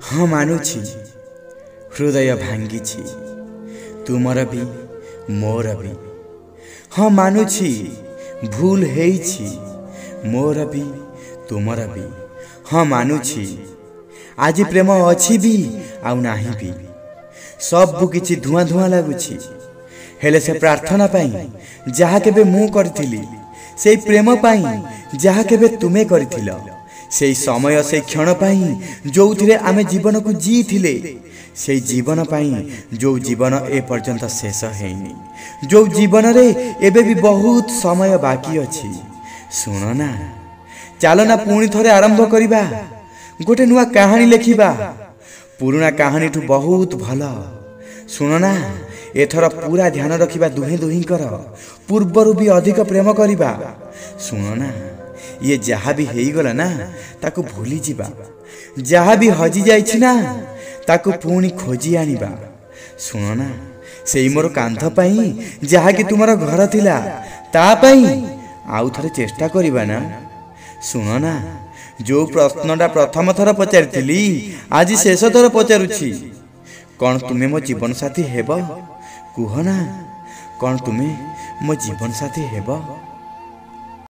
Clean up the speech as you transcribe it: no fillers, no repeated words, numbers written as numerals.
हाँ मानुछि हृदय भांगी तुमर भी मोर भी। हाँ मानुछि भूल हेइछि मोर भी तुमर भी। हाँ मानुछि आज प्रेम अछि भी आउ नाही भी। सब किछि धुआं धुआं लगुछि हेले से प्रार्थना पाई जहा केबे मु करथिली सेई प्रेम पाई जहा केबे तुमे करथिलो सेई समय से क्षण पाई जोउथिरे आमे जीवन को जी थिले सेई जीवन पाई जो जीवन ए पर्यंत शेष हेइनी जो जीवन रे एबे भी बहुत समय बाकी अछि। सुनो ना चलो ना पुणी थरे आरंभ करिबा गोटे नुआ कहानी लेखिबा पुराना कहानी ठू बहुत भला। सुनो ना एथर पूरा ध्यान रखिबा दुहे दुहींकर पूर्वरु भी अधिक प्रेम करिबा। सुनो ना ये जहा भी हेई गला ना ताकू भूली जिबा जहा भी हजी जाइछि ना ताकू पुणी खोजी आनिबा। सुनो ना सेई मोर कांध पाई जहा कि तुमर घर थिला ता पाई आउ थरे चेष्टा करिबा ना। सुनो ना जो प्रश्नटा प्रथम थर पचारिथिली आज शेष थर पचारुछि कौन तुमे मो जीवन साथी हेब कुह ना कौन तुमे मो जीवन साथी हेब।